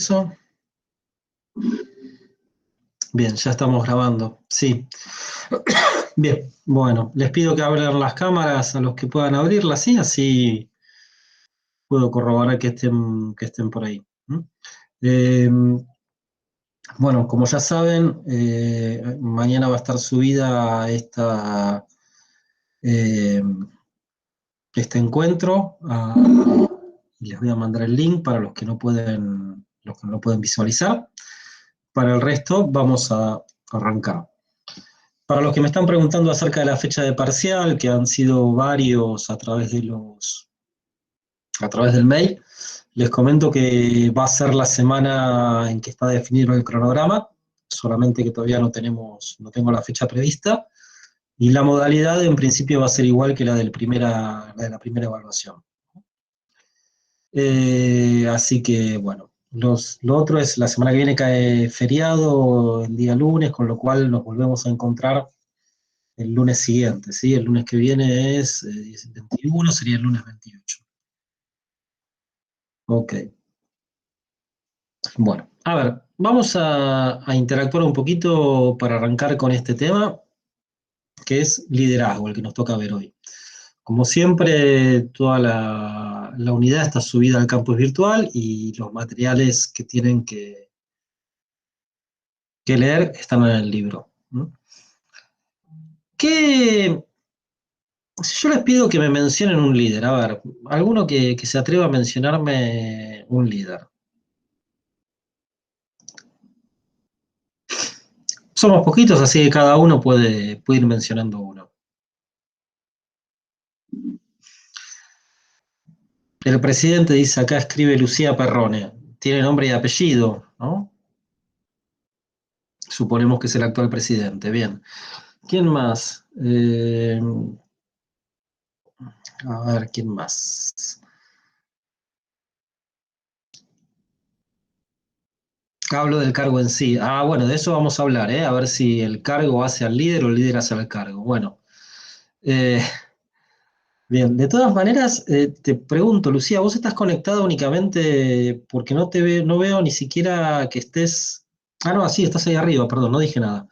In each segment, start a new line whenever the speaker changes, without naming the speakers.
eso? Bien, ya estamos grabando. Sí. Bien, bueno, les pido que abran las cámaras a los que puedan abrirlas, ¿sí? Así puedo corroborar que estén por ahí. Eh, bueno, como ya saben, mañana va a estar subida eh, este encuentro. Y les voy a mandar el link para los que no pueden visualizar. Para el resto, vamos a arrancar. Para los que me están preguntando acerca de la fecha de parcial, que han sido varios a través del mail, les comento que va a ser la semana en que está definido el cronograma, solamente que todavía no tengo la fecha prevista, y la modalidad en principio va a ser igual que la de la primera evaluación. Así que, bueno, lo otro es, la semana que viene cae feriado el día lunes, con lo cual nos volvemos a encontrar el lunes siguiente, ¿sí? El lunes que viene es 21, sería el lunes 28. Ok. Bueno, a ver, vamos a interactuar un poquito para arrancar con este tema, que es liderazgo, el que nos toca ver hoy. Como siempre, toda la unidad está subida al campus virtual y los materiales que tienen que leer están en el libro. Si yo les pido que me mencionen un líder, a ver, alguno que se atreva a mencionarme un líder. Somos poquitos, así que cada uno puede ir mencionando uno. El presidente dice acá, escribe Lucía Perrone. Tiene nombre y apellido, ¿no? Suponemos que es el actual presidente. Bien. ¿Quién más? A ver, ¿quién más? Hablo del cargo en sí. Ah, bueno, de eso vamos a hablar, ¿eh? A ver si el cargo hace al líder o el líder hace al cargo. Bueno. Bien, de todas maneras, te pregunto, Lucía, ¿vos estás conectada únicamente porque no veo ni siquiera que estés... Ah, no, sí, estás ahí arriba, perdón, no dije nada.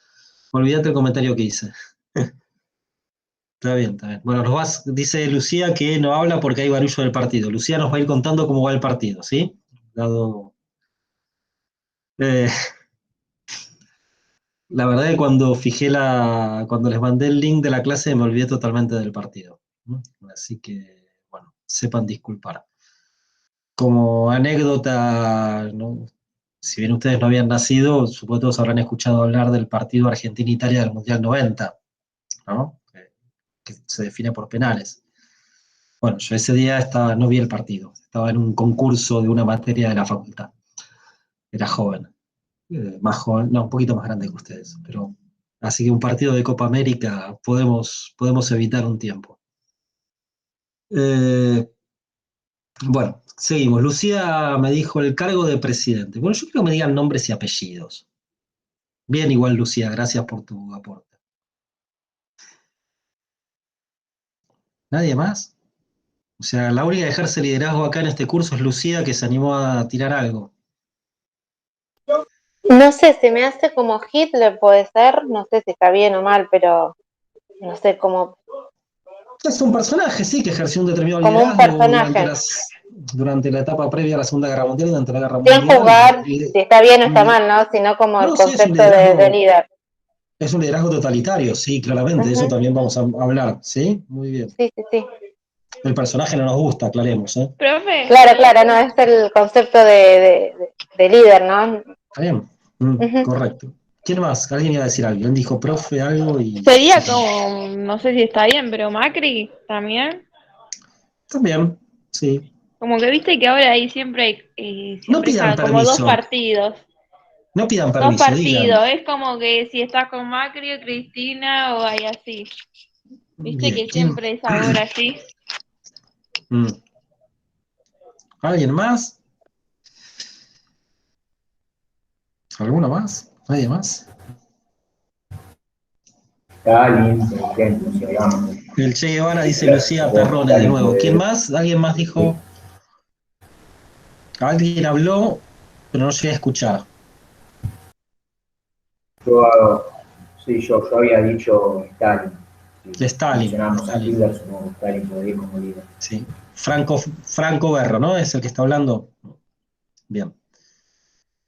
Olvídate el comentario que hice. Está bien, está bien. Bueno, dice Lucía que no habla porque hay barullo del partido. Lucía nos va a ir contando cómo va el partido, ¿sí? Eh, la verdad es que cuando les mandé el link de la clase me olvidé totalmente del partido. Así que, bueno, sepan disculpar. Como anécdota, ¿no? Si bien ustedes no habían nacido, supongo que todos habrán escuchado hablar del partido Argentina-Italia del Mundial 90, ¿no? Que se define por penales. Bueno, yo ese día no vi el partido, estaba en un concurso de una materia de la facultad. Era joven, más joven, no, un poquito más grande que ustedes, pero así que un partido de Copa América podemos evitar un tiempo. Eh, bueno, seguimos. Lucía me dijo el cargo de presidente. Bueno, yo quiero que me digan nombres y apellidos. Bien, igual Lucía, gracias por tu aporte. ¿Nadie más? O sea, la única que ejerce liderazgo acá en este curso es Lucía, que se animó a tirar algo.
No sé, se me hace como Hitler, puede ser, no sé si está bien o mal, pero no sé, como
Es un personaje, sí, que ejerció un determinado
un
liderazgo
personaje,
durante la etapa previa a la Segunda Guerra Mundial y durante la Guerra
sin
Mundial.
juzgar si está bien o está mal, ¿no? Sino como el
No, sí,
concepto de líder.
es un liderazgo totalitario, sí, claramente, de eso
Ujú.
también vamos a hablar, ¿sí? Muy bien.
Sí, sí, sí.
El personaje no nos gusta, aclaremos, ¿eh?
Profe,
Claro, claro, no, es el concepto de líder, ¿no?
¿Está bien?
Ujú.
Correcto. ¿Quién más? Alguien iba a decir algo. Él dijo profe algo y
sería
se fue.
como, no sé si está bien, pero Macri también.
También, sí.
Como que viste que ahora ahí
No
siempre
pidan
está como dos
permiso.
partidos.
No pidan
Dos
permiso, digan.
partidos, es como que si estás con Macri o Cristina o hay así. Viste
Bien,
que
¿quién?
siempre es ahora así.
Mm. ¿Alguien más? ¿Alguno más? ¿Nadie más?
Stalin, por ejemplo, si hablamos.
El Che Guevara dice Lucía Perrone de nuevo. ¿Quién más? ¿Alguien más dijo? ¿Alguien habló? pero no llegué a escuchar.
Yo, sí, yo había dicho Stalin.
De
Si
Stalin,
mencionamos a
Stalin,
Hitler, supongo que Stalin podría ir como líder.
sí. Franco Berro, ¿no? Es el que está hablando. Bien.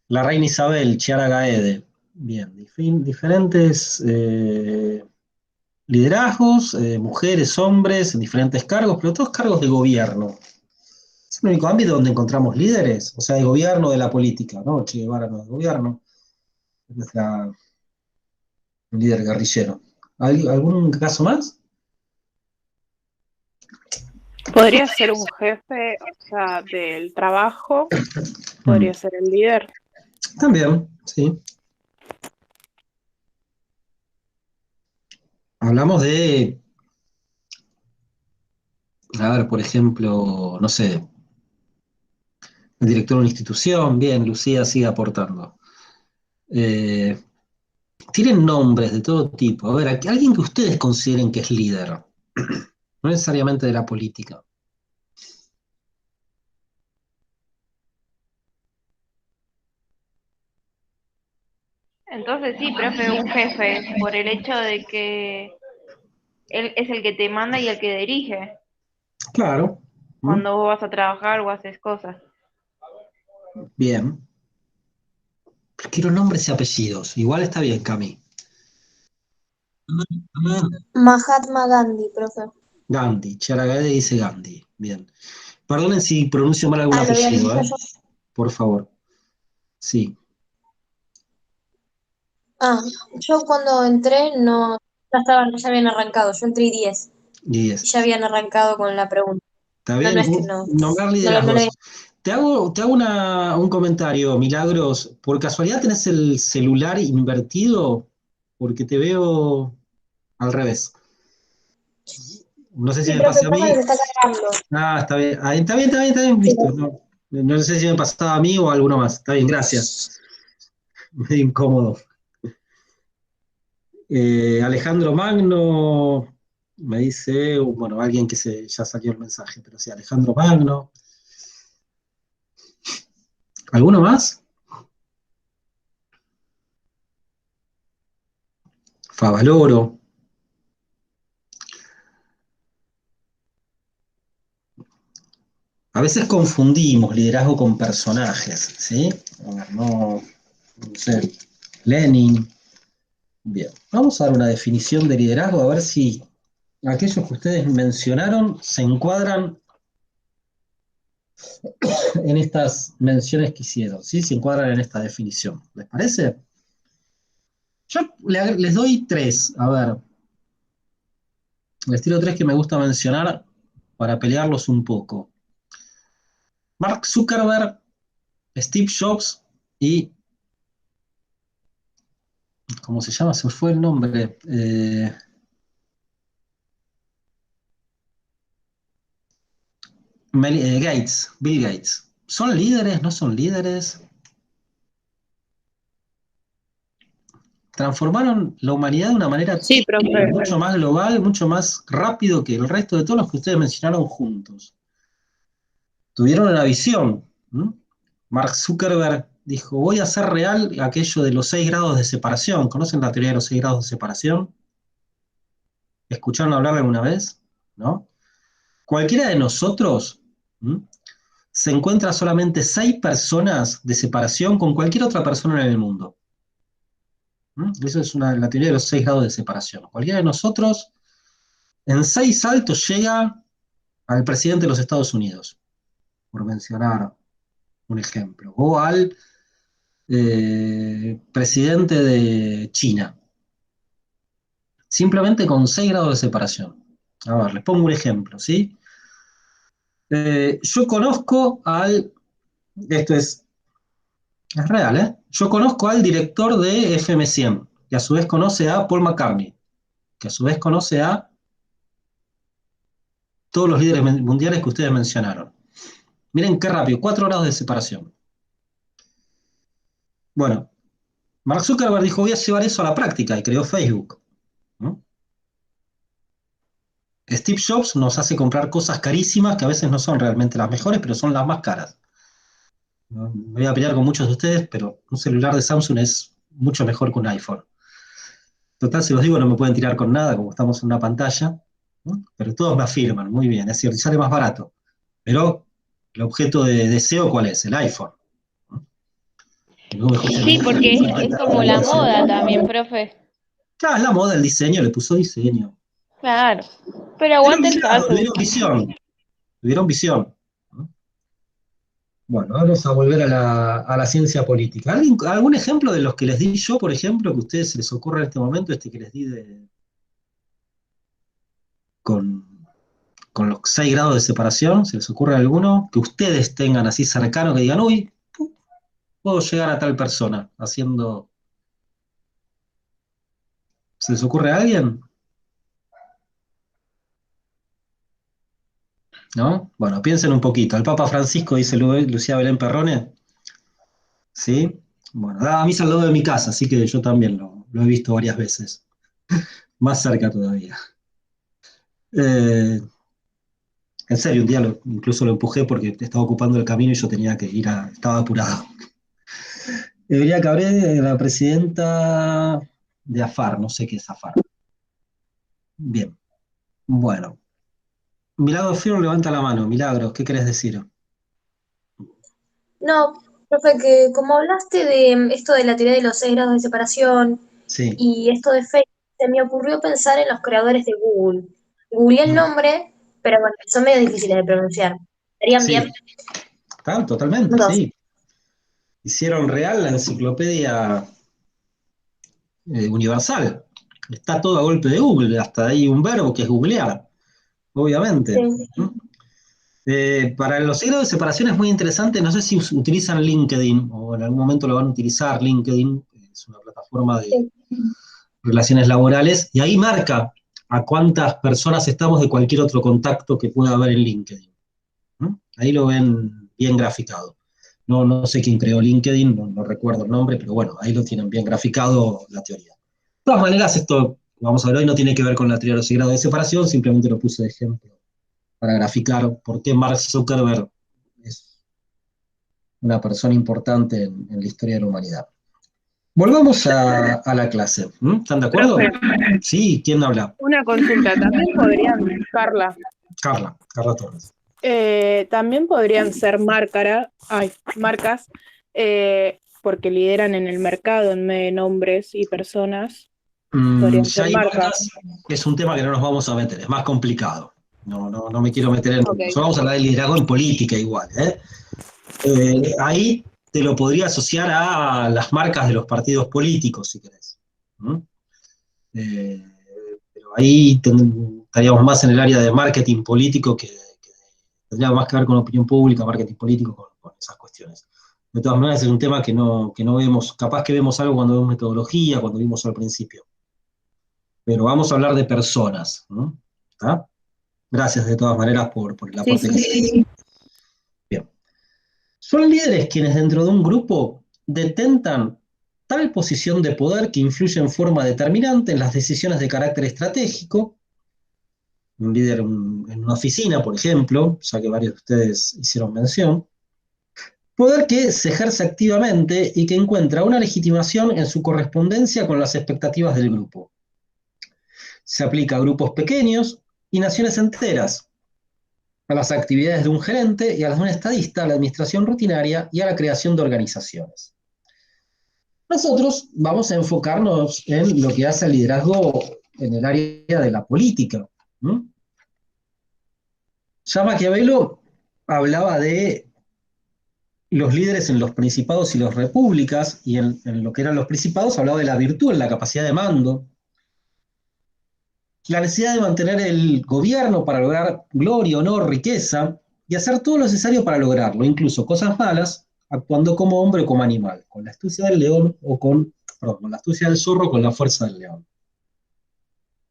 La reina Isabel, Chiara Gaede. Bien. Diferentes liderazgos, mujeres, hombres, en diferentes cargos, pero todos cargos de gobierno. Es el único ámbito donde encontramos líderes, o sea, de gobierno, de la política, ¿no? Che Guevara no es de gobierno, es un líder guerrillero. ¿Algún caso más?
Podría ser un jefe, o sea, del trabajo,
Mm.
podría ser el líder.
También, sí. Hablamos de, a ver, por ejemplo, no sé, el director de una institución, bien, Lucía sigue aportando. Eh, Tienen nombres de todo tipo. A ver, alguien que ustedes consideren que es líder, no necesariamente de la política.
Entonces sí, profe, un jefe, por el hecho de que él es el que te manda y el que dirige
Claro. ¿Mm?
cuando vos vas a trabajar o haces cosas.
Bien. Quiero nombres y apellidos. Igual está bien, Cami.
Mahatma Gandhi, profe.
Gandhi. Charagade dice Gandhi. Bien. Perdonen si pronuncio mal algún
Lo había dicho
apellido, ¿eh?
yo.
Por favor. Sí.
Ah, yo cuando entré ya habían arrancado, yo entré y 10 y
10.
ya habían arrancado con la pregunta.
Está
No, no
bien.
es que no,
Nombrar
no le
liderazgos. Te hago un comentario, Milagros. ¿Por casualidad tenés el celular invertido? Porque te veo al revés. No sé si
Sí,
me
profe,
pasa a
pasa que
mí.
se está cargando.
Ah, está bien. Ah, está bien,
Sí,
listo. No, no sé si me pasaba a mí o a alguno más. Está bien, gracias. Medio incómodo. Alejandro Magno me dice, bueno, alguien que ya salió el mensaje, pero sí, Alejandro Magno. ¿Alguno más? Favaloro. A veces confundimos liderazgo con personajes, ¿sí? A ver, no sé, Lenin. Bien, vamos a dar una definición de liderazgo, a ver si aquellos que ustedes mencionaron se encuadran en estas menciones que hicieron, ¿sí? Se encuadran en esta definición. ¿Les parece? Yo les doy tres, a ver, les tiro tres que me gusta mencionar para pelearlos un poco. Mark Zuckerberg, Steve Jobs y, ¿cómo se llama? Se me fue el nombre. Gates, Bill Gates. ¿Son líderes? ¿No son líderes? Transformaron la humanidad de una manera
Sí, profe.
mucho más global, mucho más rápido que el resto de todos los que ustedes mencionaron juntos. Tuvieron una visión. ¿M? Mark Zuckerberg dijo, voy a hacer real aquello de los 6 grados de separación. ¿Conocen la teoría de los 6 grados de separación? ¿Escucharon hablar alguna vez? ¿No? Cualquiera de nosotros, ¿m?, se encuentra solamente 6 personas de separación con cualquier otra persona en el mundo. ¿M? Eso es la teoría de los 6 grados de separación. Cualquiera de nosotros en 6 saltos llega al presidente de los Estados Unidos, por mencionar un ejemplo, o al presidente de China, simplemente con 6 grados de separación. A ver, les pongo un ejemplo, ¿sí? Yo conozco esto es real, ¿eh? Yo conozco al director de FM100, que a su vez conoce a Paul McCartney, que a su vez conoce a todos los líderes mundiales que ustedes mencionaron. Miren qué rápido, 4 grados de separación. Bueno, Mark Zuckerberg dijo, voy a llevar eso a la práctica y creó Facebook, ¿no? Steve Jobs nos hace comprar cosas carísimas que a veces no son realmente las mejores, pero son las más caras. No me voy a pelear con muchos de ustedes, pero un celular de Samsung es mucho mejor que un iPhone. Total, si los digo, no me pueden tirar con nada, como estamos en una pantalla, ¿no? Pero todos me afirman, muy bien, es cierto, y sale más barato. Pero el objeto de deseo, ¿cuál es? El iPhone. ¿No? Y luego me escuchan,
Sí, porque es como la moda también,
claro,
profe.
es la moda, el diseño, le puso diseño.
Claro. Pero
Tuvieron
aguante el
liderazgo,
Samsung.
tuvieron visión. ¿No? Bueno, vamos a volver a la ciencia política. ¿Algún ejemplo de los que les di yo, por ejemplo, que a ustedes se les ocurra en este momento, este que les di con, con los 6 grados de separación? ¿Se les ocurre alguno? Que ustedes tengan así cercano, que digan, uy, puedo llegar a tal persona haciendo... ¿Se les ocurre a alguien? ¿No? Bueno, piensen un poquito. El Papa Francisco, dice Lucía Belén Perrone, ¿sí? Bueno, da misa al lado de mi casa, así que yo también lo he visto varias veces. Más cerca todavía. Eh, en serio, un día incluso lo empujé porque estaba ocupando el camino y yo tenía que ir estaba apurado. Debería Cabré, la presidenta de AFAR, no sé qué es AFAR. Bien, bueno. Milagro Fierro levanta la mano. Milagros, ¿qué querés decir?
No, profe, que como hablaste de esto de la teoría de los 6 grados de separación
Sí.
y esto de Facebook, se me ocurrió pensar en los creadores de Google. Googleé el
Mm,
nombre, pero bueno, son medio difíciles de pronunciar. ¿Estarían
sí,
bien?
está totalmente,
Dos.
sí. Hicieron real la enciclopedia universal. Está todo a golpe de Google, hasta hay un verbo que es googlear, obviamente.
Sí.
¿Mm? Para los siglos de separación es muy interesante, no sé si utilizan LinkedIn o en algún momento lo van a utilizar. LinkedIn es una plataforma de
Sí.
relaciones laborales y ahí marca a cuántas personas estamos de cualquier otro contacto que pueda haber en LinkedIn. ¿Mm? Ahí lo ven bien graficado. No, no sé quién creó LinkedIn, no recuerdo el nombre, pero bueno, ahí lo tienen bien graficado la teoría. De todas maneras, esto, vamos a ver hoy, no tiene que ver con la teoría de los grados de separación, simplemente lo puse de ejemplo para graficar por qué Mark Zuckerberg es una persona importante en la historia de la humanidad. Volvamos a la clase. ¿Mm? ¿Están de acuerdo?
Profe,
Sí, ¿quién habla?
una consulta. También podrían, Carla,
Carla Torres.
también podrían ser marcas, porque lideran en el mercado en vez de nombres y personas. Podrían
Ya
ser
hay
marcas.
marcas, es un tema que no nos vamos a meter, es más complicado. No me quiero meter en...
Ok.
Nosotros vamos a hablar de liderazgo en política igual, ¿eh? Ahí te lo podría asociar a las marcas de los partidos políticos, si querés. ¿Mm? Eh, pero ahí estaríamos más en el área de marketing político que tendría más que ver con opinión pública, marketing político, con esas cuestiones. De todas maneras, es un tema que no vemos, capaz que vemos algo cuando vemos metodología, cuando vimos al principio. Pero vamos a hablar de personas, ¿no? ¿Está? Gracias de todas maneras por el
Sí,
aporte que
sí.
hiciste. Bien. Son líderes quienes dentro de un grupo detentan tal posición de poder que influye en forma determinante en las decisiones de carácter estratégico. Un líder en una oficina, por ejemplo, ya que varios de ustedes hicieron mención. Poder que se ejerce activamente y que encuentra una legitimación en su correspondencia con las expectativas del grupo. Se aplica a grupos pequeños y naciones enteras, a las actividades de un gerente y a las de un estadista, a la administración rutinaria y a la creación de organizaciones. Nosotros vamos a enfocarnos en lo que hace el liderazgo en el área de la política. ¿Mm? Ya Maquiavelo hablaba de los líderes en los principados y las repúblicas, y en lo que eran los principados hablaba de la virtud, en la capacidad de mando, la necesidad de mantener el gobierno para lograr gloria, honor, riqueza, y hacer todo lo necesario para lograrlo, incluso cosas malas, actuando como hombre o como animal, con la astucia del león o con la astucia del zorro o con la fuerza del león.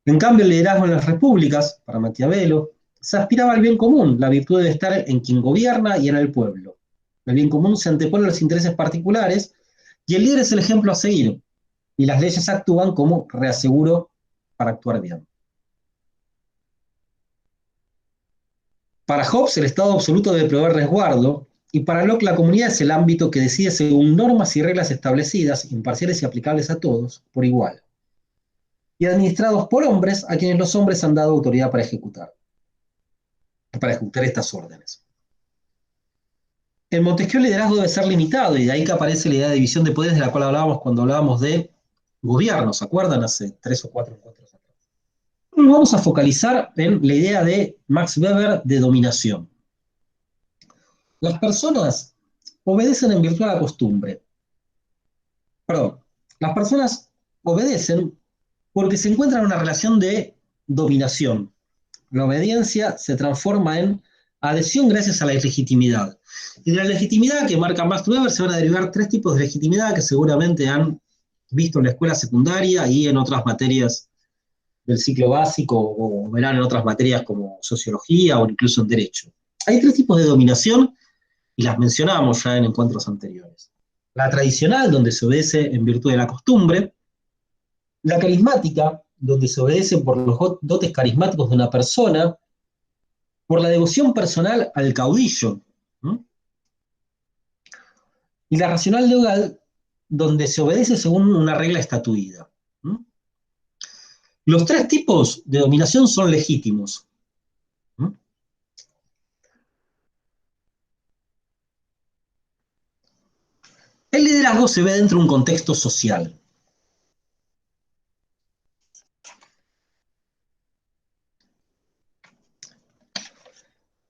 En cambio, el liderazgo en las repúblicas, para Maquiavelo, se aspiraba al bien común, la virtud debe estar en quien gobierna y en el pueblo. El bien común se antepone a los intereses particulares y el líder es el ejemplo a seguir, y las leyes actúan como reaseguro para actuar bien. Para Hobbes, el Estado absoluto debe proveer resguardo Y para Locke la comunidad es el ámbito que decide según normas y reglas establecidas, imparciales y aplicables a todos, por igual, y administrados por hombres a quienes los hombres han dado autoridad para ejecutar estas órdenes. En Montesquieu el liderazgo debe ser limitado, y de ahí que aparece la idea de división de poderes de la cual hablábamos cuando hablábamos de gobierno, ¿se acuerdan? Hace 3 o 4 encuentros atrás. Nos vamos a focalizar en la idea de Max Weber de dominación. Las personas obedecen en virtud de la costumbre. Perdón, las personas obedecen porque se encuentran en una relación de dominación. La obediencia se transforma en adhesión gracias a la legitimidad. Y de la legitimidad que marca Max Weber se van a derivar 3 tipos de legitimidad que seguramente han visto en la escuela secundaria y en otras materias del ciclo básico, o verán en otras materias como sociología o incluso en derecho. Hay 3 tipos de dominación y las mencionamos ya en encuentros anteriores. La tradicional, donde se obedece en virtud de la costumbre. La carismática, donde se obedece por los dotes carismáticos de una persona, por la devoción personal al caudillo. Y la racional legal, donde se obedece según una regla estatuida. Los 3 tipos de dominación son legítimos. El liderazgo se ve dentro de un contexto social.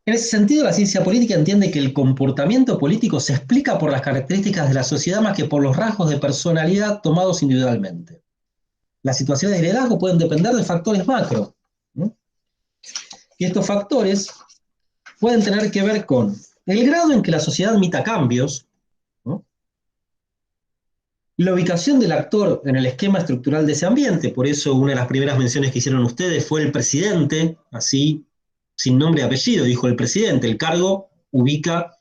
En ese sentido, la ciencia política entiende que el comportamiento político se explica por las características de la sociedad más que por los rasgos de personalidad tomados individualmente. Las situaciones de liderazgo pueden depender de factores macro, ¿no? Y estos factores pueden tener que ver con el grado en que la sociedad admita cambios, ¿no? La ubicación del actor en el esquema estructural de ese ambiente. Por eso una de las primeras menciones que hicieron ustedes fue el presidente, así, sin nombre y apellido, dijo el presidente. El cargo ubica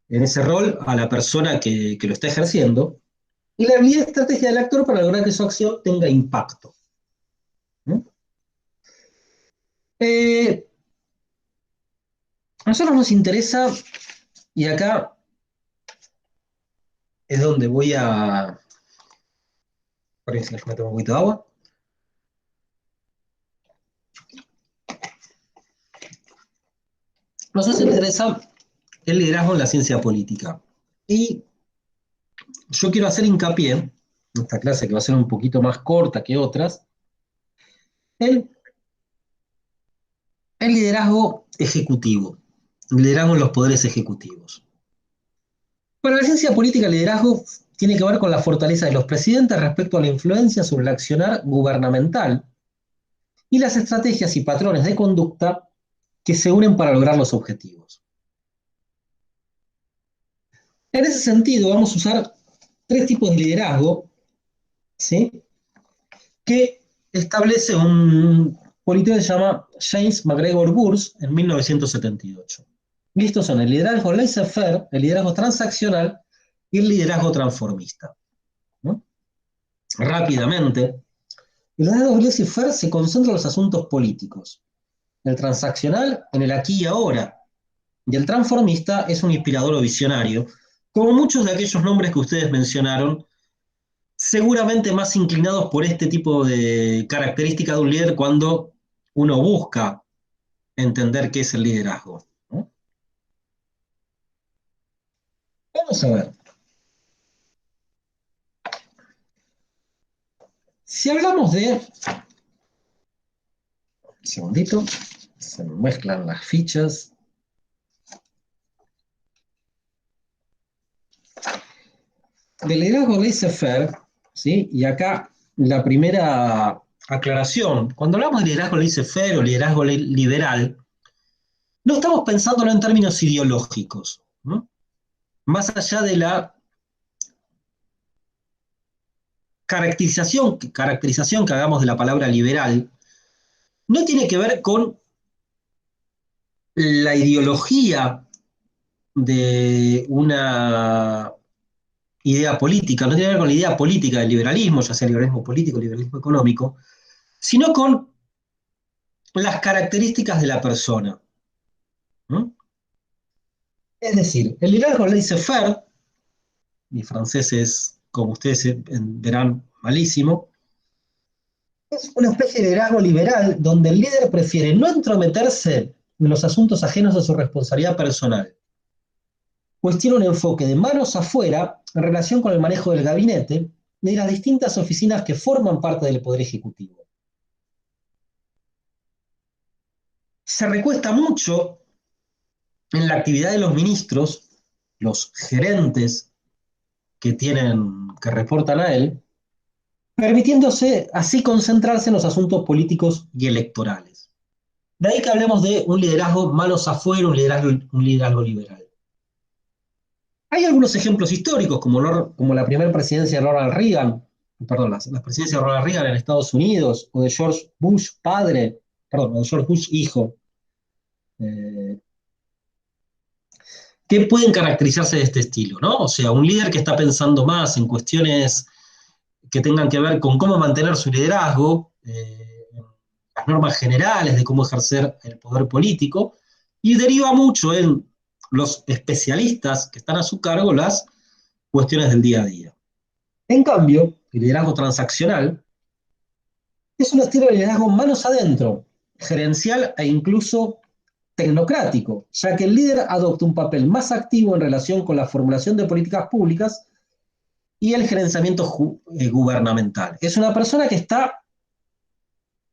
en ese rol a la persona que lo está ejerciendo. Y la habilidad y estrategia del actor para lograr que su acción tenga impacto. A nosotros nos interesa, y acá es donde voy a... Parece que me tomo un poquito de agua. Nos interesa el liderazgo en la ciencia política. Y yo quiero hacer hincapié, en esta clase que va a ser un poquito más corta que otras, el liderazgo ejecutivo, el liderazgo en los poderes ejecutivos. Para la ciencia política, el liderazgo tiene que ver con la fortaleza de los presidentes respecto a la influencia sobre el accionar gubernamental y las estrategias y patrones de conducta que se unen para lograr los objetivos. En ese sentido, vamos a usar 3 tipos de liderazgo, ¿sí?, que establece un político que se llama James MacGregor Burns en 1978. Y estos son el liderazgo laissez-faire, el liderazgo transaccional y el liderazgo transformista. ¿No? Rápidamente, el liderazgo laissez-faire se concentra en los asuntos políticos. El transaccional en el aquí y ahora. Y el transformista es un inspirador o visionario, como muchos de aquellos nombres que ustedes mencionaron, seguramente más inclinados por este tipo de característica de un líder cuando uno busca entender qué es el liderazgo, ¿no? Vamos a ver. Si hablamos de... Un segundito, se me mezclan las fichas. Del liderazgo laissez-faire, ¿sí? Y acá la primera aclaración. Cuando hablamos de liderazgo laissez-faire o liderazgo liberal, no estamos pensándolo en términos ideológicos, ¿no? Más allá de la caracterización que hagamos de la palabra liberal, no tiene que ver con la ideología de una idea política, no tiene que ver con la idea política del liberalismo, ya sea liberalismo político, liberalismo económico, sino con las características de la persona. ¿No? Es decir, el liderazgo laissez-faire, mi francés es, como ustedes verán, malísimo, es una especie de liderazgo liberal donde el líder prefiere no entrometerse en los asuntos ajenos a su responsabilidad personal, pues tiene un enfoque de manos afuera en relación con el manejo del gabinete y de las distintas oficinas que forman parte del Poder Ejecutivo. Se recuesta mucho en la actividad de los ministros, los gerentes que reportan a él, permitiéndose así concentrarse en los asuntos políticos y electorales. De ahí que hablemos de un liderazgo manos afuera, un liderazgo liberal. Hay algunos ejemplos históricos, como la primera presidencia de Ronald Reagan, perdón, las presidencias de Ronald Reagan en Estados Unidos, o de George Bush padre, perdón, o de George Bush hijo, que pueden caracterizarse de este estilo, ¿no? O sea, un líder que está pensando más en cuestiones que tengan que ver con cómo mantener su liderazgo, las normas generales de cómo ejercer el poder político, y deriva mucho en los especialistas que están a su cargo las cuestiones del día a día. En cambio, el liderazgo transaccional es un estilo de liderazgo manos adentro, gerencial e incluso tecnocrático, ya que el líder adopta un papel más activo en relación con la formulación de políticas públicas y el gerenciamiento gubernamental. Es una persona que está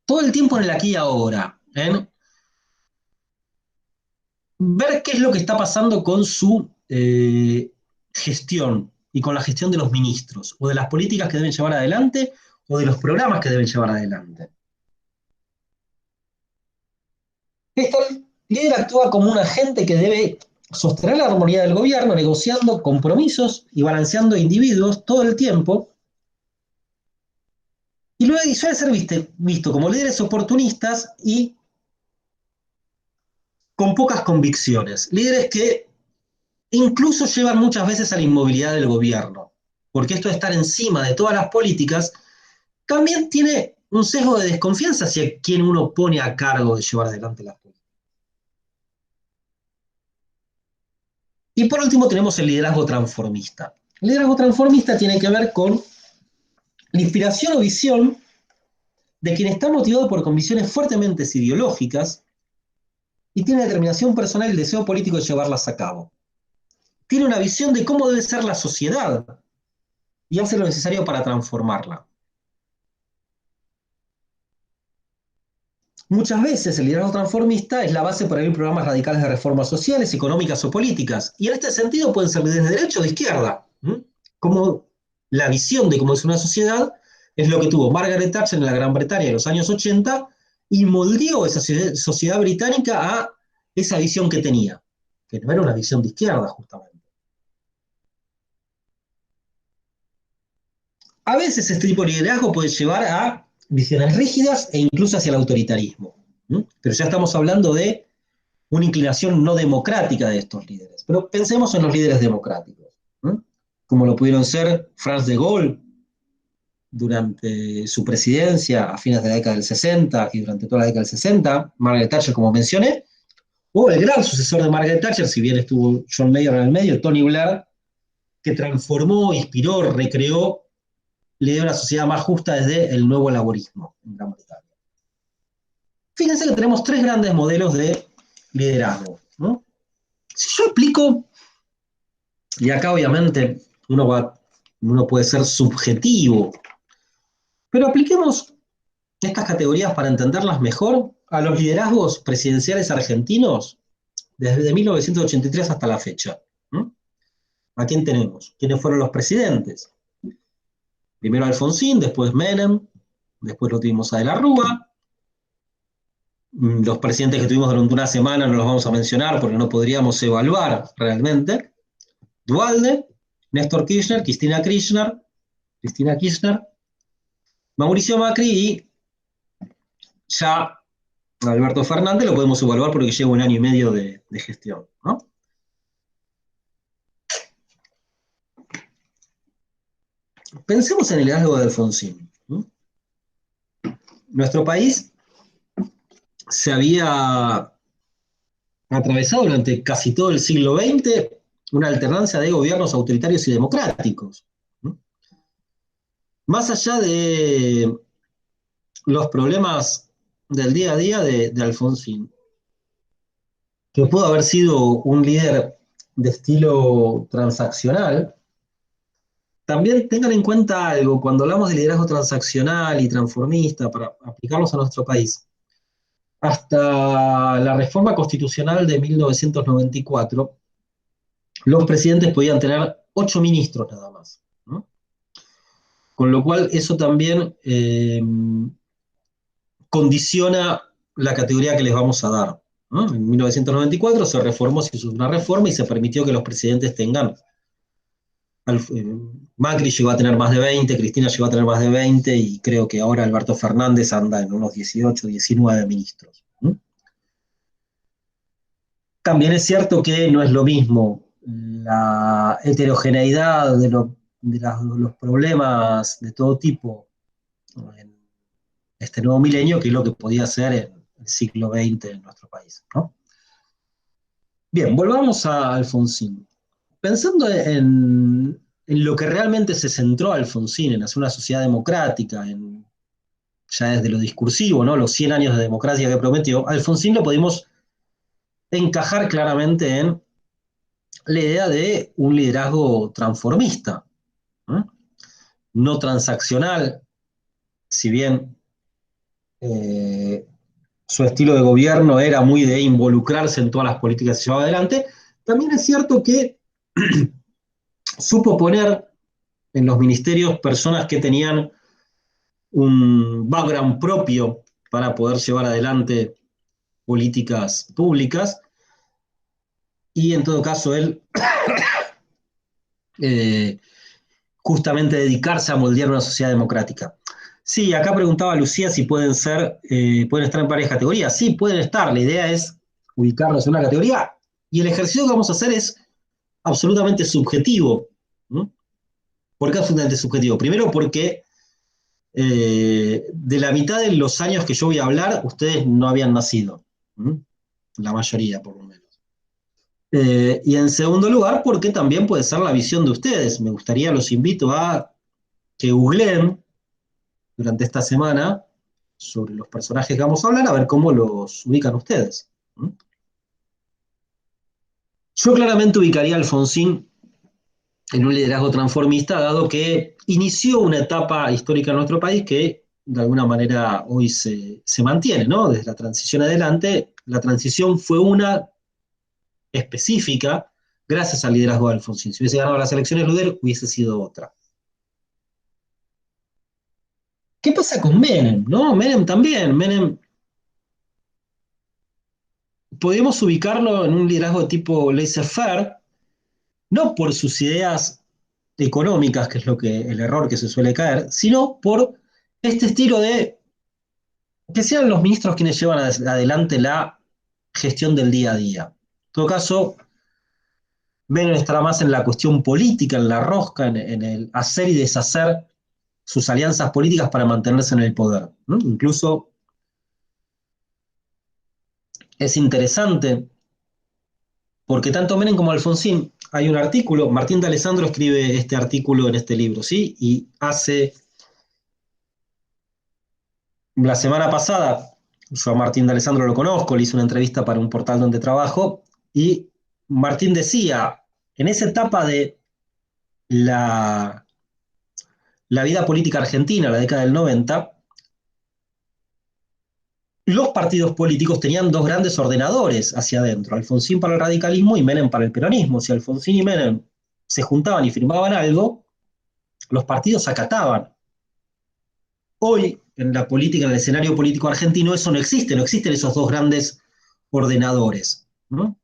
todo el tiempo en el aquí y ahora, en ver qué es lo que está pasando con su gestión y con la gestión de los ministros, o de las políticas que deben llevar adelante, o de los programas que deben llevar adelante. El líder actúa como un agente que debe sostener la armonía del gobierno, negociando compromisos y balanceando individuos todo el tiempo, y luego suele ser visto como líderes oportunistas y con pocas convicciones, líderes que incluso llevan muchas veces a la inmovilidad del gobierno, porque esto de estar encima de todas las políticas también tiene un sesgo de desconfianza hacia quien uno pone a cargo de llevar adelante las políticas. Y por último tenemos el liderazgo transformista. El liderazgo transformista tiene que ver con la inspiración o visión de quien está motivado por convicciones fuertemente ideológicas y tiene determinación personal y el deseo político de llevarlas a cabo. Tiene una visión de cómo debe ser la sociedad y hace lo necesario para transformarla. Muchas veces el liderazgo transformista es la base para abrir programas radicales de reformas sociales, económicas o políticas, y en este sentido pueden ser líderes de derecha o de izquierda, como la visión de cómo es una sociedad es lo que tuvo Margaret Thatcher en la Gran Bretaña en los años 80 y moldeó esa sociedad británica a esa visión que tenía, que no era una visión de izquierda justamente. A veces este tipo de liderazgo puede llevar a visiones rígidas e incluso hacia el autoritarismo. Pero ya estamos hablando de una inclinación no democrática de estos líderes. Pero pensemos en los líderes democráticos, como lo pudieron ser Franz de Gaulle durante su presidencia a fines de la década del 60 y durante toda la década del 60, Margaret Thatcher, como mencioné, o el gran sucesor de Margaret Thatcher, si bien estuvo John Major en el medio, Tony Blair, que transformó, inspiró, recreó le dio una sociedad más justa desde el nuevo laborismo en Gran Bretaña. Fíjense que tenemos tres grandes modelos de liderazgo, ¿no? Si yo aplico, y acá obviamente uno puede ser subjetivo, pero apliquemos estas categorías para entenderlas mejor a los liderazgos presidenciales argentinos desde 1983 hasta la fecha. ¿A quién tenemos? ¿Quiénes fueron los presidentes? Primero Alfonsín, después Menem, después lo tuvimos a De la Rúa. Los presidentes que tuvimos durante una semana no los vamos a mencionar porque no podríamos evaluar realmente. Duhalde, Néstor Kirchner, Cristina Kirchner, Mauricio Macri y ya Alberto Fernández lo podemos evaluar porque lleva un año y medio de gestión, ¿no? Pensemos en el liderazgo de Alfonsín. Nuestro país se había atravesado durante casi todo el siglo XX una alternancia de gobiernos autoritarios y democráticos. ¿No? Más allá de los problemas del día a día de Alfonsín, que pudo haber sido un líder de estilo transaccional, también tengan en cuenta algo, cuando hablamos de liderazgo transaccional y transformista para aplicarlos a nuestro país, hasta la reforma constitucional de 1994, los presidentes podían tener 8 ministros nada más, ¿no? Con lo cual eso también condiciona la categoría que les vamos a dar, ¿no? En 1994 se reformó, se hizo una reforma y se permitió que los presidentes tengan, Macri llegó a tener más de 20, Cristina llegó a tener más de 20 y creo que ahora Alberto Fernández anda en unos 18, 19 ministros. ¿No? También es cierto que no es lo mismo la heterogeneidad de los problemas de todo tipo en este nuevo milenio que es lo que podía ser en el siglo XX en nuestro país, ¿no? Bien, volvamos a Alfonsín. Pensando en lo que realmente se centró Alfonsín, en hacer una sociedad democrática, ya desde lo discursivo, ¿no? Los 100 años de democracia que prometió, Alfonsín lo pudimos encajar claramente en la idea de un liderazgo transformista, ¿no? No transaccional, si bien su estilo de gobierno era muy de involucrarse en todas las políticas que se llevaba adelante, también es cierto que supo poner en los ministerios personas que tenían un background propio para poder llevar adelante políticas públicas, y en todo caso él justamente dedicarse a moldear una sociedad democrática. Sí, acá preguntaba Lucía si pueden estar en varias categorías. Sí, pueden estar. La idea es ubicarlos en una categoría y el ejercicio que vamos a hacer es absolutamente subjetivo. ¿No? ¿Por qué absolutamente subjetivo? Primero porque de la mitad de los años que yo voy a hablar, ustedes no habían nacido. ¿No? La mayoría, por lo menos. Y en segundo lugar, porque también puede ser la visión de ustedes. Me gustaría, los invito a que googleen durante esta semana sobre los personajes que vamos a hablar, a ver cómo los ubican ustedes. Yo claramente ubicaría a Alfonsín en un liderazgo transformista, dado que inició una etapa histórica en nuestro país que de alguna manera hoy se mantiene, ¿no? Desde la transición adelante, la transición fue una específica gracias al liderazgo de Alfonsín. Si hubiese ganado las elecciones Luder, hubiese sido otra. ¿Qué pasa con Menem? ¿No? Menem también. Menem podemos ubicarlo en un liderazgo de tipo laissez-faire, no por sus ideas económicas, que es el error que se suele caer, sino por este estilo de que sean los ministros quienes llevan adelante la gestión del día a día. En todo caso, Menem estará más en la cuestión política, en la rosca, en el hacer y deshacer sus alianzas políticas para mantenerse en el poder, ¿no? Incluso es interesante porque tanto Menem como Alfonsín, hay un artículo, Martín de Alessandro escribe este artículo en este libro, ¿sí? Y hace, la semana pasada, yo a Martín de Alessandro lo conozco, le hice una entrevista para un portal donde trabajo, y Martín decía, en esa etapa de la vida política argentina, la década del 90, los partidos políticos tenían dos grandes ordenadores hacia adentro, Alfonsín para el radicalismo y Menem para el peronismo. Si Alfonsín y Menem se juntaban y firmaban algo, los partidos acataban. Hoy, en la política, en el escenario político argentino, eso no existe, no existen esos dos grandes ordenadores, ¿no?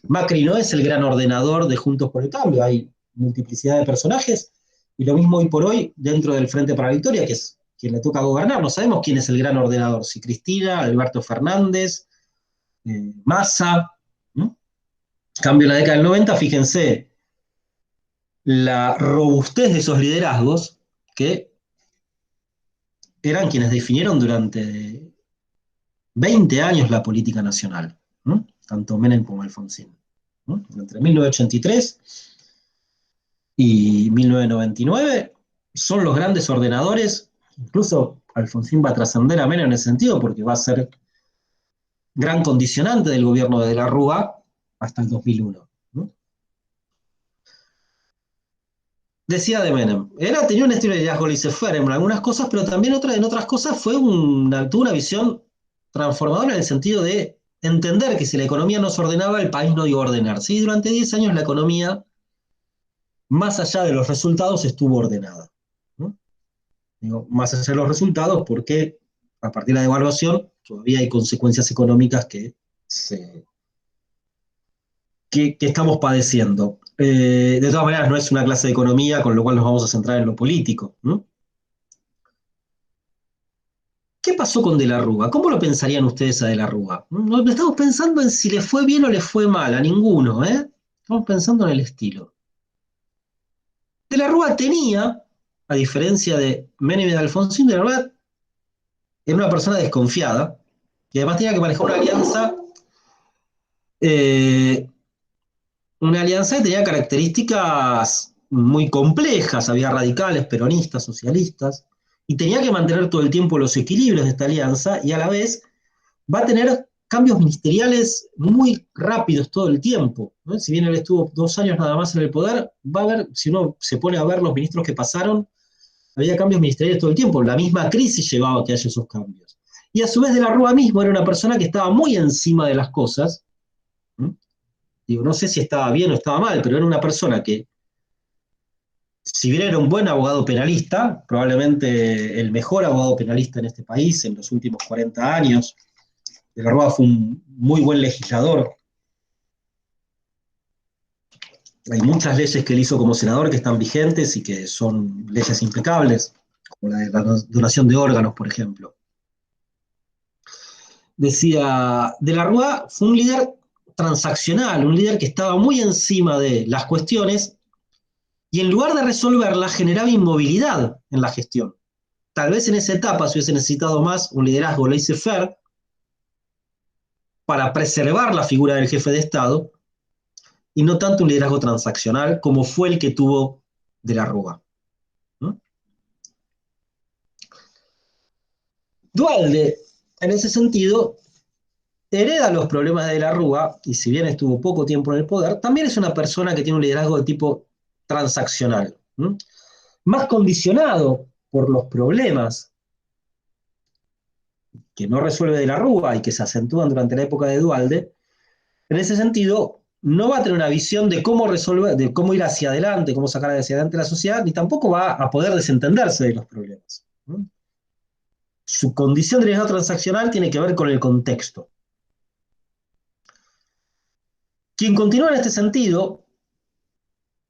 Macri no es el gran ordenador de Juntos por el Cambio, hay multiplicidad de personajes, y lo mismo hoy por hoy dentro del Frente para la Victoria, que es quien le toca gobernar. No sabemos quién es el gran ordenador, si Cristina, Alberto Fernández, Massa, ¿no? Cambio en la década del 90, fíjense la robustez de esos liderazgos que eran quienes definieron durante 20 años la política nacional, ¿no? tanto Menem como Alfonsín. ¿No? Entre 1983 y 1999 son los grandes ordenadores. Incluso Alfonsín va a trascender a Menem en ese sentido, porque va a ser gran condicionante del gobierno de la Rúa hasta el 2001. ¿No? Decía de Menem, tenía un estilo de liderazgo laissez-faire en algunas cosas, pero también en otras cosas tuvo una visión transformadora en el sentido de entender que si la economía no se ordenaba, el país no iba a ordenarse. Y durante 10 años la economía, más allá de los resultados, estuvo ordenada. ¿No? Digo, más allá de los resultados, porque a partir de la devaluación todavía hay consecuencias económicas que estamos padeciendo. De todas maneras, no es una clase de economía, con lo cual nos vamos a centrar en lo político, ¿no? ¿Qué pasó con De la Rúa? ¿Cómo lo pensarían ustedes a De la Rúa? No estamos pensando en si le fue bien o le fue mal, a ninguno, ¿eh? Estamos pensando en el estilo. De la Rúa tenía, a diferencia de Menem y de Alfonsín, De la Rúa era una persona desconfiada, y además tenía que manejar una alianza que tenía características muy complejas, había radicales, peronistas, socialistas, y tenía que mantener todo el tiempo los equilibrios de esta alianza, y a la vez va a tener cambios ministeriales muy rápidos todo el tiempo, ¿no? Si bien él estuvo 2 años nada más en el poder, va a haber, si uno se pone a ver los ministros que pasaron, había cambios ministeriales todo el tiempo, la misma crisis llevaba a que haya esos cambios. Y a su vez De la Rúa mismo era una persona que estaba muy encima de las cosas. Digo, no sé si estaba bien o estaba mal, pero era una persona que, si bien era un buen abogado penalista, probablemente el mejor abogado penalista en este país en los últimos 40 años, De la Rúa fue un muy buen legislador. Hay muchas leyes que él hizo como senador que están vigentes y que son leyes impecables, como la de la donación de órganos, por ejemplo. Decía, De la Rúa fue un líder transaccional, un líder que estaba muy encima de las cuestiones y en lugar de resolverlas generaba inmovilidad en la gestión. Tal vez en esa etapa se hubiese necesitado más un liderazgo laissez-faire para preservar la figura del jefe de Estado y no tanto un liderazgo transaccional como fue el que tuvo De la Rúa. ¿No? Duhalde, en ese sentido, hereda los problemas de la Rúa, y si bien estuvo poco tiempo en el poder, también es una persona que tiene un liderazgo de tipo transaccional, ¿no? Más condicionado por los problemas que no resuelve De la Rúa y que se acentúan durante la época de Duhalde. En ese sentido, no va a tener una visión de cómo resolver, de cómo ir hacia adelante, cómo sacar hacia adelante la sociedad, ni tampoco va a poder desentenderse de los problemas, ¿no? Su condición de liderazgo transaccional tiene que ver con el contexto. Quien continúa en este sentido,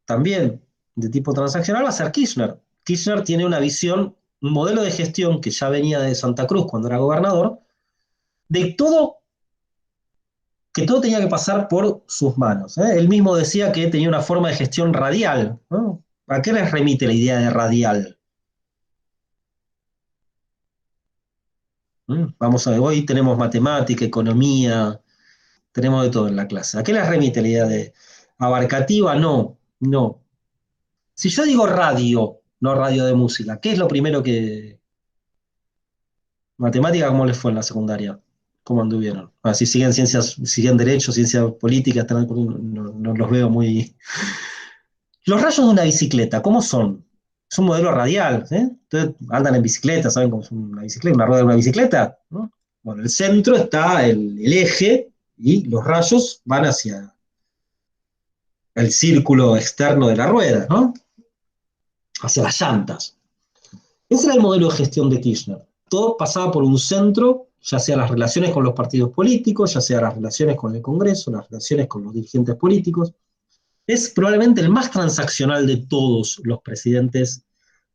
también de tipo transaccional, va a ser Kirchner. Kirchner tiene una visión, un modelo de gestión que ya venía de Santa Cruz cuando era gobernador, de que todo tenía que pasar por sus manos, ¿eh? Él mismo decía que tenía una forma de gestión radial, ¿no? ¿A qué les remite la idea de radial? Vamos a ver, hoy tenemos matemática, economía, tenemos de todo en la clase. ¿A qué les remite la idea de abarcativa? No, no. Si yo digo radio, no radio de música, ¿qué es lo primero que... Matemática, ¿cómo les fue en la secundaria? ¿Cómo anduvieron? Si siguen ciencias, siguen derecho, ciencia política, no los veo muy... Los rayos de una bicicleta, ¿cómo son? Es un modelo radial, ¿eh? Ustedes andan en bicicleta, ¿saben cómo es una bicicleta, una rueda de una bicicleta? ¿No? Bueno, el centro está el eje y los rayos van hacia el círculo externo de la rueda, ¿no? Hacia las llantas. Ese era el modelo de gestión de Kirchner. Todo pasaba por un centro, ya sea las relaciones con los partidos políticos, ya sea las relaciones con el Congreso, las relaciones con los dirigentes políticos. Es probablemente el más transaccional de todos los presidentes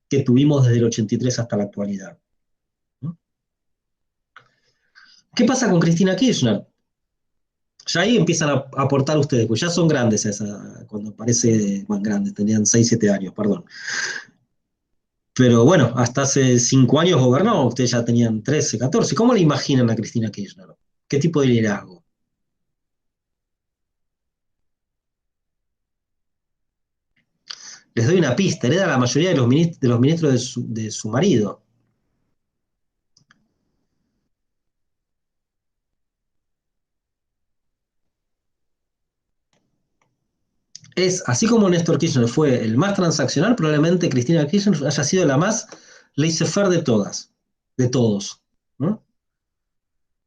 que tuvimos desde el 83 hasta la actualidad. ¿No? ¿Qué pasa con Cristina Kirchner? Ya ahí empiezan a aportar ustedes, pues ya son grandes, cuando parece, bueno, grandes, tenían 6, 7 años, perdón. Pero bueno, hasta hace 5 años gobernó, ustedes ya tenían 13, 14. ¿Cómo le imaginan a Cristina Kirchner? ¿Qué tipo de liderazgo? Les doy una pista, hereda la mayoría de los ministros de su marido. Es, así como Néstor Kirchner fue el más transaccional, probablemente Cristina Kirchner haya sido la más laissez-faire de todas, de todos. ¿No?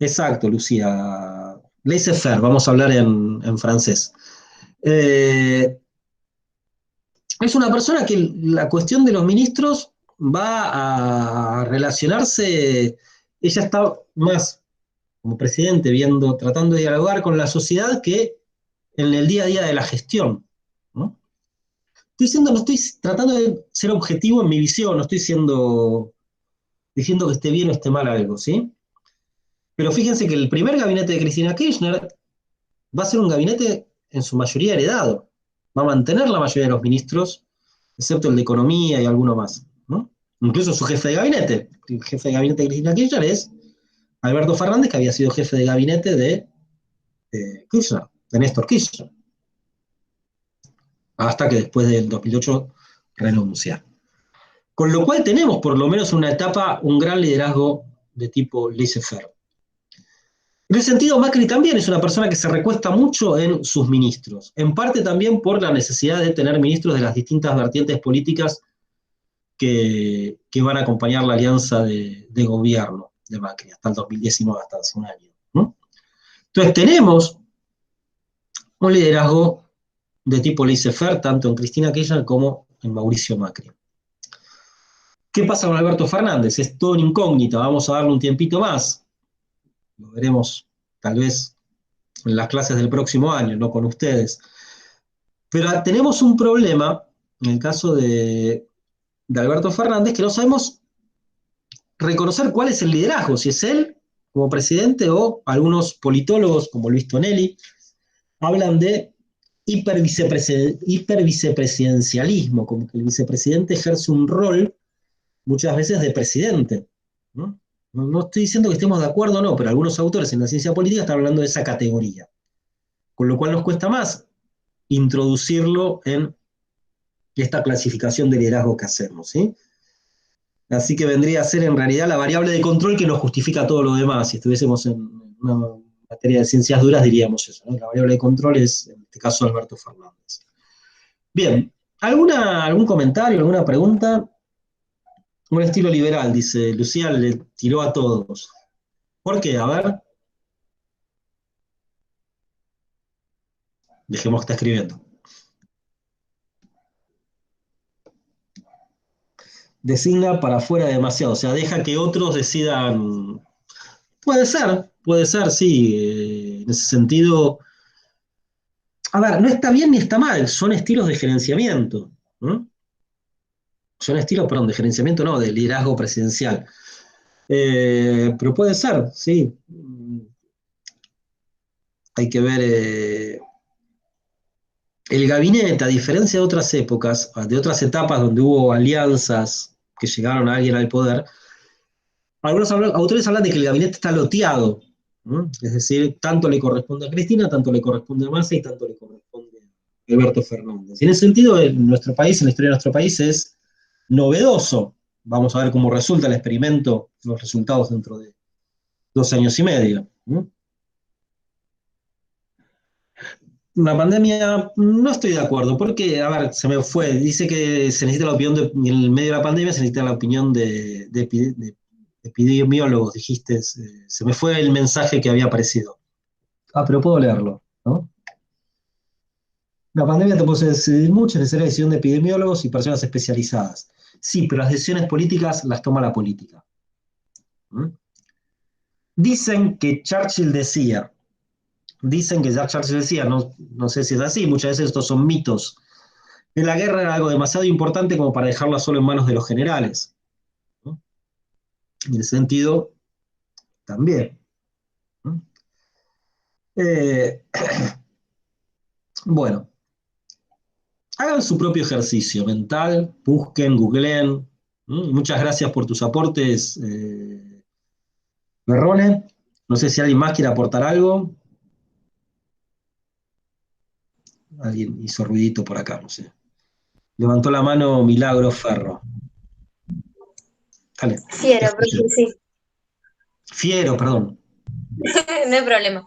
Exacto, Lucía. Laissez-faire, vamos a hablar en francés. Eh, es una persona que la cuestión de los ministros va a relacionarse, ella está más como presidente viendo, tratando de dialogar con la sociedad que en el día a día de la gestión. ¿No? No estoy tratando de ser objetivo en mi visión, no estoy diciendo que esté bien o esté mal algo, ¿sí? Pero fíjense que el primer gabinete de Cristina Kirchner va a ser un gabinete en su mayoría heredado. Va a mantener la mayoría de los ministros, excepto el de Economía y alguno más, ¿no? Incluso su jefe de gabinete. El jefe de gabinete de Cristina Kirchner es Alberto Fernández, que había sido jefe de gabinete de Kirchner, de Néstor Kirchner. Hasta que después del 2008 renuncia. Con lo cual tenemos, por lo menos en una etapa, un gran liderazgo de tipo laissez-faire. En ese sentido, Macri también es una persona que se recuesta mucho en sus ministros, en parte también por la necesidad de tener ministros de las distintas vertientes políticas que van a acompañar la alianza de gobierno de Macri, hasta el 2019, hasta hace un año. ¿No? Entonces tenemos un liderazgo de tipo laissez-faire, tanto en Cristina Kirchner como en Mauricio Macri. ¿Qué pasa con Alberto Fernández? Es todo en incógnita, vamos a darle un tiempito más. Lo veremos tal vez en las clases del próximo año, no con ustedes. Pero tenemos un problema, en el caso de Alberto Fernández, que no sabemos reconocer cuál es el liderazgo, si es él como presidente o algunos politólogos como Luis Tonelli hablan de hipervicepresidencialismo, como que el vicepresidente ejerce un rol muchas veces de presidente. ¿No? No estoy diciendo que estemos de acuerdo o no, pero algunos autores en la ciencia política están hablando de esa categoría. Con lo cual nos cuesta más introducirlo en esta clasificación de liderazgo que hacemos. ¿Sí? Así que vendría a ser en realidad la variable de control que nos justifica todo lo demás. Si estuviésemos en una materia de ciencias duras diríamos eso, ¿no? La variable de control es, en este caso, Alberto Fernández. Bien, ¿algún comentario, alguna pregunta? Un estilo liberal, dice Lucía, le tiró a todos. ¿Por qué? A ver. Dejemos que está escribiendo. Designa para afuera demasiado, o sea, deja que otros decidan. Puede ser, sí. En ese sentido, a ver, no está bien ni está mal, son estilos de gerenciamiento. ¿No? Son estilos, perdón, de gerenciamiento no, de liderazgo presidencial. Pero puede ser, sí. Hay que ver. El gabinete, a diferencia de otras épocas, de otras etapas donde hubo alianzas que llegaron a alguien al poder, algunos autores hablan de que el gabinete está loteado, ¿no? Es decir, tanto le corresponde a Cristina, tanto le corresponde a Massa y tanto le corresponde a Alberto Fernández. Y en ese sentido, en nuestro país, en la historia de nuestro país, es novedoso. Vamos a ver cómo resulta el experimento, los resultados dentro de 2 años y medio. ¿No? La pandemia, no estoy de acuerdo, porque, a ver, se me fue, dice que se necesita la opinión, en el medio de la pandemia se necesita la opinión de epidemiólogos, dijiste, se me fue el mensaje que había aparecido. Pero puedo leerlo, ¿no? La pandemia te puede decidir mucho, es necesaria la decisión de epidemiólogos y personas especializadas. Sí, pero las decisiones políticas las toma la política. ¿Mm? Dicen que Churchill decía, no sé si es así, muchas veces estos son mitos, que la guerra era algo demasiado importante como para dejarla solo en manos de los generales. ¿No? En ese sentido, también. ¿No? Bueno, hagan su propio ejercicio mental, busquen, googleen. Muchas gracias por tus aportes, Berrone. No sé si alguien más quiere aportar algo. Alguien hizo ruidito por acá, no sé. Levantó la mano Milagro Ferro. Dale.
Fiero, profe, sí.
Fiero, perdón.
No hay problema.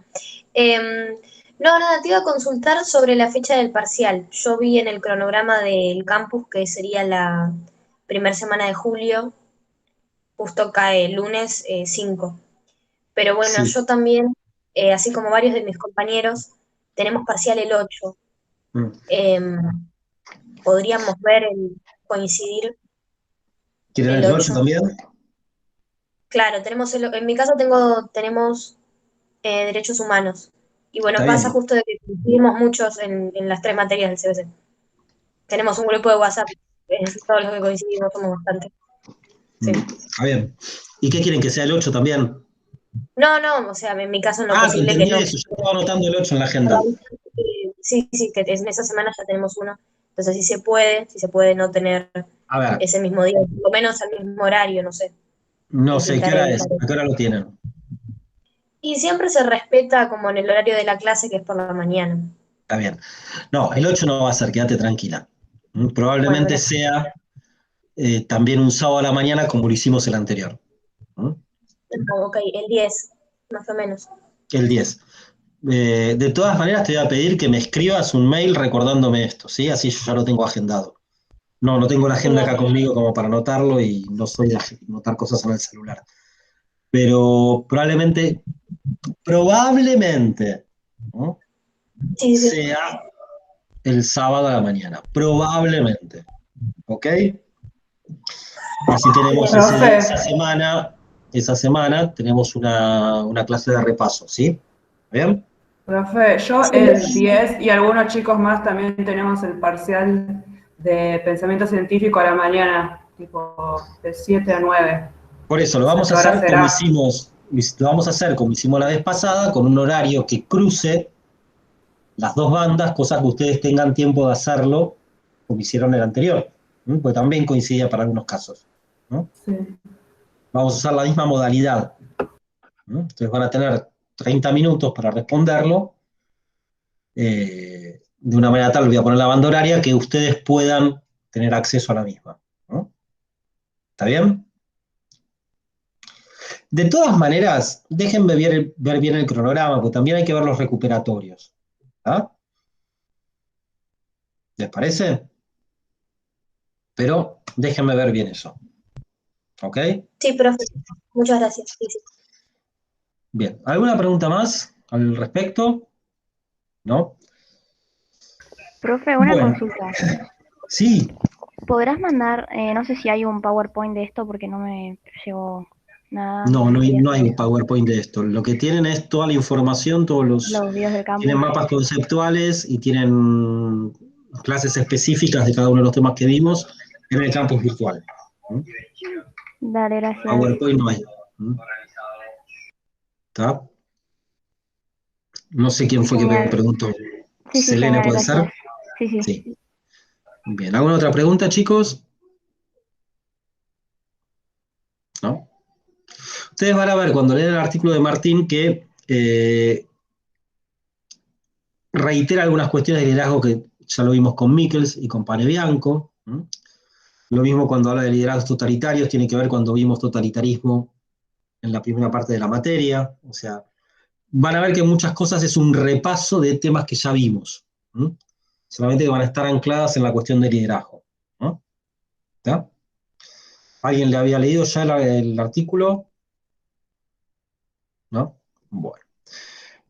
No, nada, te iba a consultar sobre la fecha del parcial. Yo vi en el cronograma del campus que sería la primera semana de julio, justo cae el lunes 5. Pero bueno,
Sí.
yo también, así como varios de mis compañeros, tenemos parcial el 8.
Mm.
Podríamos ver coincidir
¿Quieren
el
el 8
8.
también?
Claro, en mi caso tenemos derechos humanos. Y bueno,
Está
pasa
bien.
justo de que coincidimos muchos en las 3 materias del CBC. Tenemos un grupo de WhatsApp, todos los que coincidimos somos bastante. Sí.
Está bien. ¿Y qué quieren, que sea el 8 también?
No, o sea, en mi caso en lo
Ah,
posible que
entendí
no.
eso. Yo estaba anotando el 8 en la agenda.
Sí, que en esa semana ya tenemos uno. Entonces, si se puede no tener
A ver,
ese mismo día, por lo menos al mismo horario, no sé.
no sé, ¿qué
Intentar
hora es?
evitar eso.
¿A qué hora lo tienen?
Y siempre se respeta como en el horario de la clase, que es por la mañana.
Está bien. No, el 8 no va a ser, quédate tranquila.
Bueno,
Probablemente
gracias.
sea también un sábado a la mañana como lo hicimos el anterior.
Ok, el 10, más o menos.
El 10. De todas maneras, te voy a pedir que me escribas un mail recordándome esto, ¿sí? Así yo ya lo tengo agendado. No tengo la agenda acá conmigo como para anotarlo y no soy de anotar cosas en el celular. Pero probablemente, ¿no?
Sí.
sea el sábado a la mañana. Probablemente. ¿Ok? Así tenemos
Profe,
esa semana tenemos una clase de repaso, ¿sí? ¿Bien?
profe, yo el 10 y algunos chicos más también tenemos el parcial de pensamiento científico a la mañana, tipo de 7 a 9.
Por eso lo
¿A
vamos
qué
a
hora
hacer
será?
como hicimos la vez pasada, con un horario que cruce las dos bandas, cosas que ustedes tengan tiempo de hacerlo como hicieron el anterior, porque también coincidía para algunos casos, ¿no?
Sí.
Vamos a usar la misma modalidad, ¿no? Entonces van a tener 30 minutos para responderlo, de una manera tal, voy a poner la banda horaria, que ustedes puedan tener acceso a la misma, ¿no? ¿Está bien? De todas maneras, déjenme ver bien el cronograma, porque también hay que ver los recuperatorios. ¿Ah? ¿Les parece? Pero déjenme ver bien eso. ¿Ok?
Sí, profe. Muchas gracias. Sí.
Bien. ¿Alguna pregunta más al respecto? ¿No?
Profe, una
Bueno,
consulta.
sí.
¿Podrás mandar, no sé si hay un PowerPoint de esto porque no me llegó nada,
No,
no sé
no
si
hay,
querías
no hay un
revisar
PowerPoint de esto. Lo que tienen es toda la información,
los videos del
tienen
campus?
mapas conceptuales y tienen clases específicas de cada uno de los temas que vimos en el campus virtual.
Dale, gracias.
PowerPoint no hay. ¿Está? No sé quién fue que me
Genial.
preguntó.
Sí,
¿Selene
genial,
puede ser?
gracias. Sí.
Sí. Bien. ¿Alguna otra pregunta, chicos? ¿No? Ustedes van a ver cuando leen el artículo de Martín que reitera algunas cuestiones de liderazgo que ya lo vimos con Michels y con Panebianco. Lo mismo cuando habla de liderazgos totalitarios, tiene que ver cuando vimos totalitarismo en la primera parte de la materia. O sea, van a ver que muchas cosas es un repaso de temas que ya vimos. Solamente que van a estar ancladas en la cuestión de liderazgo. ¿No? ¿Está? ¿Alguien le había leído ya el artículo? ¿No? Bueno.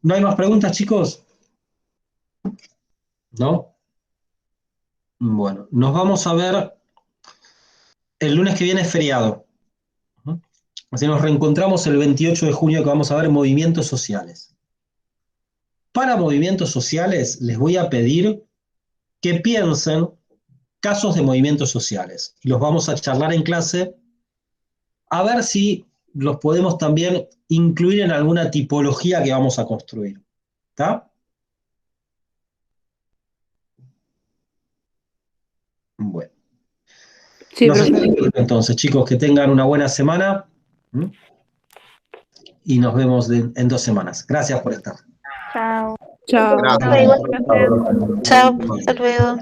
¿No hay más preguntas, chicos? ¿No? Bueno, nos vamos a ver el lunes que viene, es feriado. Así nos reencontramos el 28 de junio, que vamos a ver movimientos sociales. Para movimientos sociales les voy a pedir que piensen casos de movimientos sociales. Y los vamos a charlar en clase a ver si los podemos también incluir en alguna tipología que vamos a construir. ¿Está? Bueno.
Sí,
Nos
profe.
estamos viendo entonces, chicos, que tengan una buena semana. Y nos vemos en 2 semanas. Gracias por estar.
Chao.
Chao.
Profe, igualmente. Chao, hasta luego.